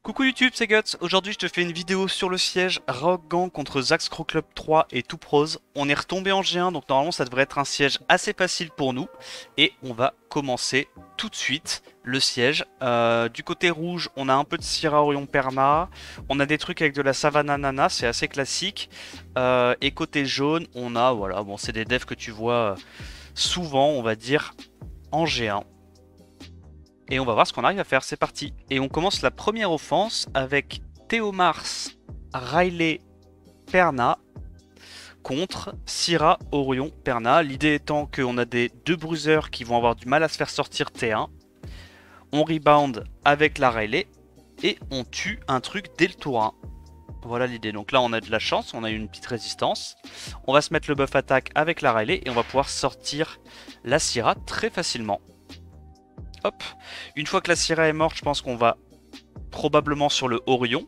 Coucou YouTube, c'est Guts. Aujourd'hui, je te fais une vidéo sur le siège Rock Gang contre Zack Screw Club 3 et Two Pros. On est retombé en G1, donc normalement, ça devrait être un siège assez facile pour nous. Et on va commencer tout de suite le siège. Du côté rouge, on a un peu de Syrah Orion Perna. On a des trucs avec de la Savannah Nana, c'est assez classique. Et côté jaune, on a, voilà, bon, c'est des devs que tu vois souvent, on va dire, en G1. Et on va voir ce qu'on arrive à faire, c'est parti. Et on commence la première offense avec Théomars Riley Perna contre Syrah Orion Perna. L'idée étant qu'on a des deux bruiseurs qui vont avoir du mal à se faire sortir T1. On rebound avec la Riley et on tue un truc dès le tour 1. Voilà l'idée. Donc là on a de la chance, on a une petite résistance. On va se mettre le buff attaque avec la Riley et on va pouvoir sortir la Syrah très facilement. Hop, une fois que la Syrah est morte, je pense qu'on va probablement sur le Orion.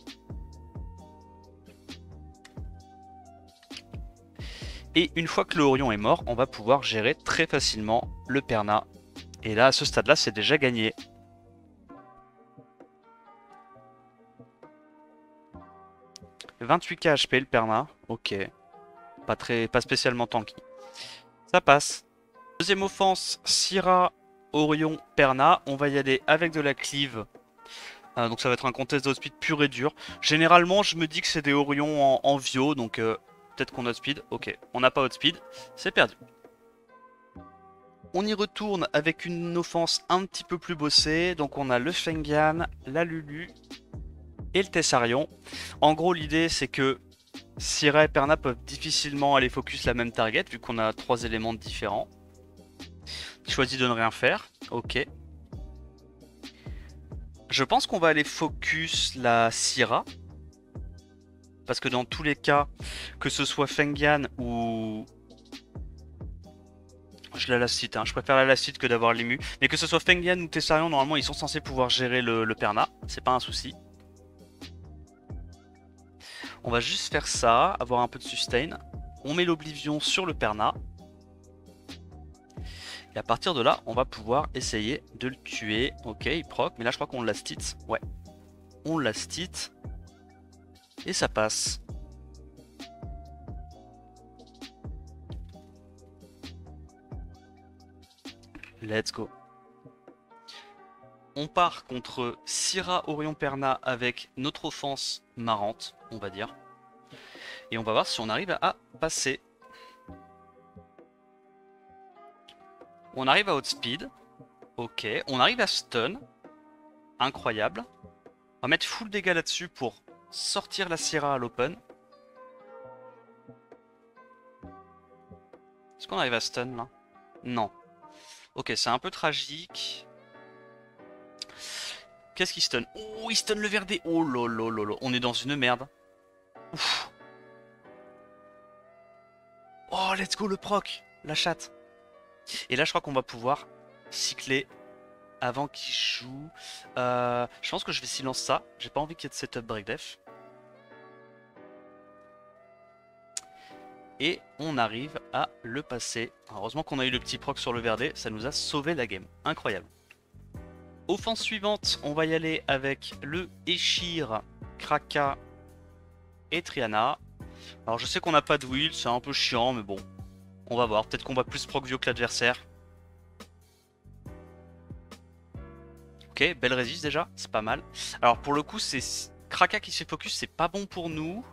Et une fois que le Orion est mort, on va pouvoir gérer très facilement le Perna. Et là, à ce stade-là, c'est déjà gagné. « 28k HP le Perna, ok. Pas spécialement tanky. Ça passe. Deuxième offense, Syrah Orion Perna, on va y aller avec de la cleave. Donc ça va être un contest d'outspeed pur et dur. Généralement je me dis que c'est des Orions en Vio, donc peut-être qu'on outspeed. Ok, on n'a pas outspeed, c'est perdu. On y retourne avec une offense un petit peu plus bossée. Donc on a le Fengan, la Lulu et le Tessarion. En gros l'idée c'est que Syrah et Perna peuvent difficilement aller focus la même target vu qu'on a trois éléments différents. Choisis de ne rien faire, ok. Je pense qu'on va aller focus la Syrah. Parce que dans tous les cas, que ce soit Fengan ou... Je la lacite, hein. Je préfère la lacite que d'avoir l'ému. Mais que ce soit Fengan ou Tessarion, normalement ils sont censés pouvoir gérer le Perna. C'est pas un souci. On va juste faire ça, avoir un peu de sustain. On met l'Oblivion sur le Perna. Et à partir de là, on va pouvoir essayer de le tuer. Ok, il proc, mais là je crois qu'on last hit. Ouais, on last hit. Et ça passe. Let's go. On part contre Syrah Orion Perna avec notre offense marrante, on va dire. Et on va voir si on arrive à passer. On arrive à outspeed. Ok, on arrive à stun. Incroyable. On va mettre full dégâts là-dessus pour sortir la Syrah à l'open. Est-ce qu'on arrive à stun là? Non. Ok, c'est un peu tragique. Qu'est-ce qui stun? Oh, il stun le verdé. Oh lolo, on est dans une merde. Ouf. Oh, let's go le proc. La chatte. Et là, je crois qu'on va pouvoir cycler avant qu'il joue. Je pense que je vais silence ça. J'ai pas envie qu'il y ait de setup break def. Et on arrive à le passer. Heureusement qu'on a eu le petit proc sur le verdé. Ça nous a sauvé la game. Incroyable. Offense suivante, on va y aller avec le Eshir, Kraka et Triana. Alors je sais qu'on n'a pas de wheel, c'est un peu chiant, mais bon. On va voir, peut-être qu'on va plus proc Vio que l'adversaire. Ok, belle résiste déjà, c'est pas mal. Alors pour le coup, c'est Kraka qui se fait focus, c'est pas bon pour nous.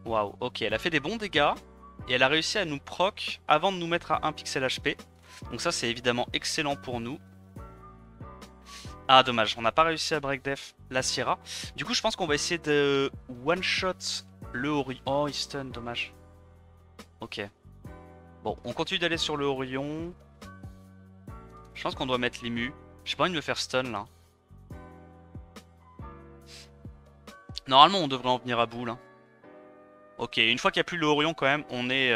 Waouh, ok, elle a fait des bons dégâts. Et elle a réussi à nous proc avant de nous mettre à 1 pixel HP. Donc ça c'est évidemment excellent pour nous. Ah dommage, on n'a pas réussi à break def la Syrah. Du coup je pense qu'on va essayer de one shot le Orion. Oh il stun, dommage. Ok. Bon, on continue d'aller sur le Orion. Je pense qu'on doit mettre l'ému. J'ai pas envie de me faire stun là. Normalement on devrait en venir à bout là. Ok, une fois qu'il n'y a plus le Orion quand même, on est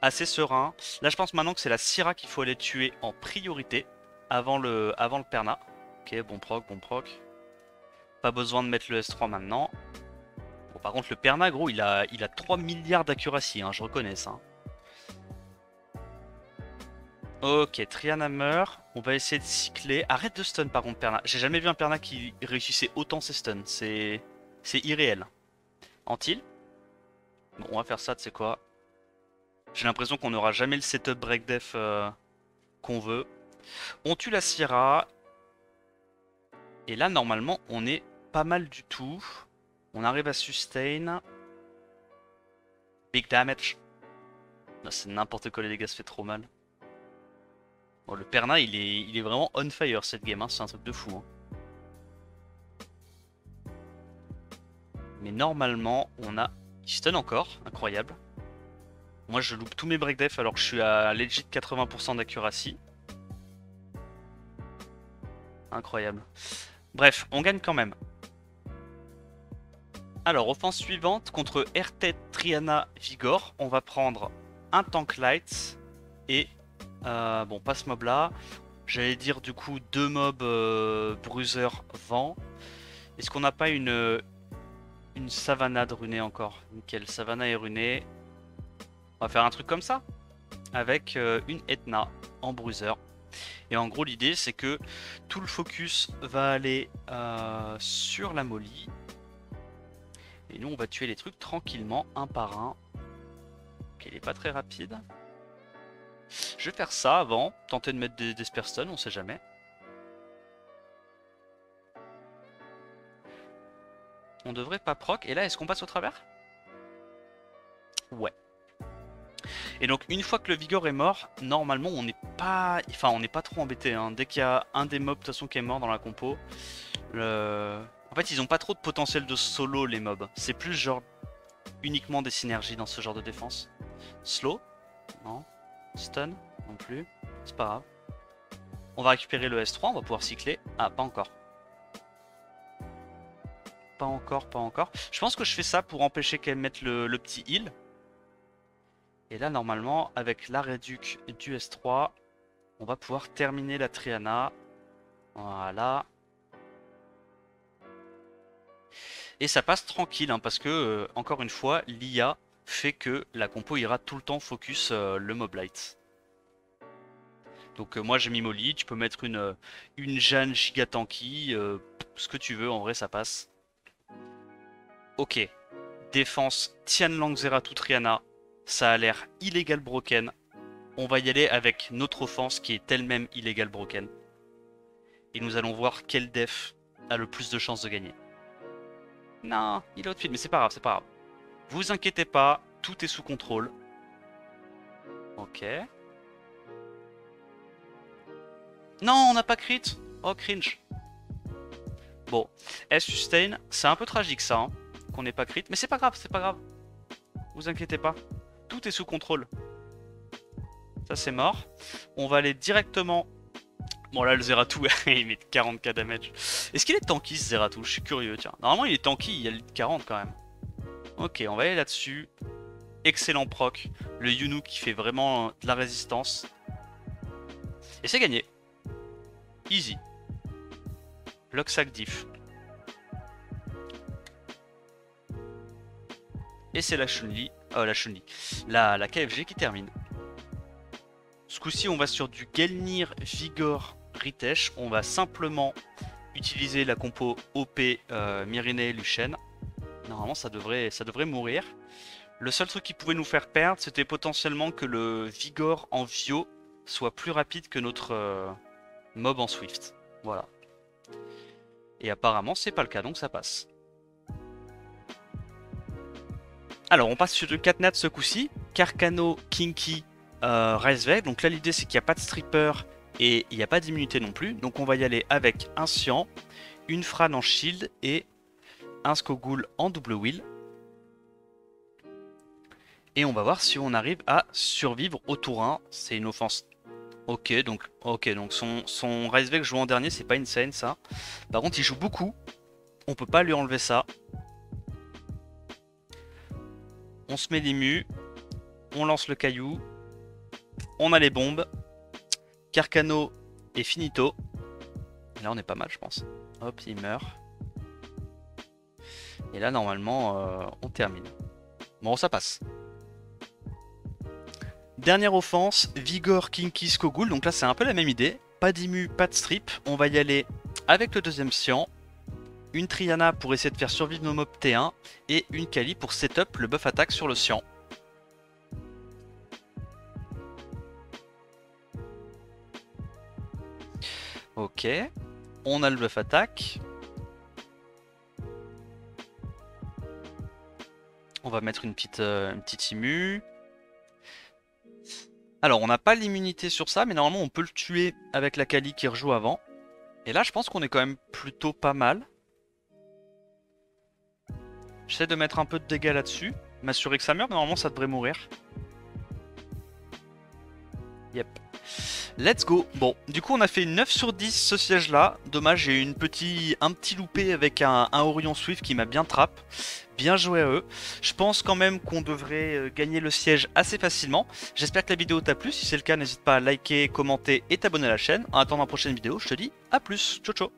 assez serein. Là je pense maintenant que c'est la Syrah qu'il faut aller tuer en priorité avant le Perna. Ok, bon proc, bon proc. Pas besoin de mettre le S3 maintenant. Bon, par contre le Perna gros il a 3 milliards d'accuracy, hein, je reconnais ça. Ok, Triana meurt. On va essayer de cycler. Arrête de stun par contre, Perna. J'ai jamais vu un Perna qui réussissait autant ses stuns. C'est irréel. Antil. Bon, on va faire ça, tu sais quoi. J'ai l'impression qu'on n'aura jamais le setup break def qu'on veut. On tue la Syrah. Et là, normalement, on est pas mal du tout. On arrive à sustain. Big damage. C'est n'importe quoi, les dégâts, ça fait trop mal. Bon, le Perna, il est vraiment on fire cette game, hein. C'est un truc de fou. Hein. Mais normalement, on a... Il stun encore, incroyable. Moi, je loupe tous mes break def alors que je suis à legit 80% d'accuracy. Incroyable. Bref, on gagne quand même. Alors, offense suivante, contre RT Triana Vigor, on va prendre un Tank Light et... bon, pas ce mob là. J'allais dire du coup deux mobs Bruiser Vent. Est-ce qu'on n'a pas une Savannah runée encore? Nickel, Savannah est runée. On va faire un truc comme ça. Avec une Etna en Bruiser. Et en gros, l'idée, c'est que tout le focus va aller sur la Molly. Et nous, on va tuer les trucs tranquillement, un par un. Ok, il est pas très rapide. Je vais faire ça avant. Tenter de mettre des Desper Stun, on sait jamais. On devrait pas proc. Et là, est-ce qu'on passe au travers? Ouais. Et donc une fois que le Vigor est mort, normalement on n'est pas... Enfin on n'est pas trop embêté. Hein. Dès qu'il y a un des mobs de toute façon qui est mort dans la compo, en fait ils ont pas trop de potentiel de solo les mobs. C'est plus genre uniquement des synergies dans ce genre de défense. Slow? Non. Stun? Non plus. C'est pas grave. On va récupérer le S3, on va pouvoir cycler. Ah pas encore. Pas encore, pas encore. Je pense que je fais ça pour empêcher qu'elle mette le petit heal. Et là, normalement, avec la réduc du S3, on va pouvoir terminer la Triana. Voilà. Et ça passe tranquille, hein, parce que, encore une fois, l'IA fait que la compo ira tout le temps focus le Mob Light. Donc moi j'ai mis Molly, tu peux mettre une Jeanne giga tanky, ce que tu veux, en vrai ça passe. Ok. Défense Tianlang Zeratul Triana. Ça a l'air illégal broken. On va y aller avec notre offense qui est elle-même illégal broken. Et nous allons voir quel def a le plus de chances de gagner. Non, il est outfit, mais c'est pas grave, c'est pas grave. Vous inquiétez pas, tout est sous contrôle. Ok. Non, on n'a pas crit. Oh, cringe. Bon, S-sustain, c'est un peu tragique ça, hein, qu'on n'ait pas crit. Mais c'est pas grave, c'est pas grave. Vous inquiétez pas. Tout est sous contrôle. Ça c'est mort. On va aller directement... Bon là le Zeratul il met 40k damage. Est-ce qu'il est tanky ce Zeratul? Je suis curieux tiens. Normalement il est tanky, il y a le 40 quand même. Ok on va aller là-dessus. Excellent proc. Le Yunu qui fait vraiment de la résistance. Et c'est gagné. Easy. Locksack diff. Et c'est la Chun-Li. La Chun-Li. La KFG qui termine. Ce coup-ci, on va sur du Gelnir, Vigor, Ritesh. On va simplement utiliser la compo OP Mirine, Luchen. Normalement, ça devrait mourir. Le seul truc qui pouvait nous faire perdre, c'était potentiellement que le Vigor en Vio soit plus rapide que notre mob en Swift. Voilà. Et apparemment, c'est pas le cas, donc ça passe. Alors, on passe sur le 4 nat ce coup-ci. Carcano, Kinky, Reisweg. Donc là, l'idée, c'est qu'il n'y a pas de stripper et il n'y a pas d'immunité non plus. Donc on va y aller avec un Cyan, une Fran en shield et un Skogul en double wheel. Et on va voir si on arrive à survivre au tour 1. C'est une offense. Ok, donc son Reisweg joue en dernier, c'est pas insane ça. Par contre, il joue beaucoup. On peut pas lui enlever ça. On se met l'immu. On lance le caillou. On a les bombes. Carcano et finito. Là, on est pas mal, je pense. Hop, il meurt. Et là, normalement, on termine. Bon, ça passe. Dernière offense, Vigor, Kinky, Skogul. Donc là c'est un peu la même idée. Pas d'immu, pas de strip. On va y aller avec le deuxième Cyan. Une Triana pour essayer de faire survivre nos mobs T1. Et une Kali pour setup le buff attaque sur le Cyan. Ok. On a le buff attaque. On va mettre une petite immu. Alors, on n'a pas l'immunité sur ça, mais normalement, on peut le tuer avec la Kali qui rejoue avant. Et là, je pense qu'on est quand même plutôt pas mal. J'essaie de mettre un peu de dégâts là-dessus. M'assurer que ça meurt, mais normalement, ça devrait mourir. Yep. Let's go. Bon, du coup on a fait 9 sur 10 ce siège là. Dommage, j'ai eu un petit loupé avec un Orion Swift qui m'a bien trap. Bien joué à eux. Je pense quand même qu'on devrait gagner le siège assez facilement. J'espère que la vidéo t'a plu. Si c'est le cas, n'hésite pas à liker, commenter et t'abonner à la chaîne. En attendant la prochaine vidéo, je te dis à plus. Ciao ciao.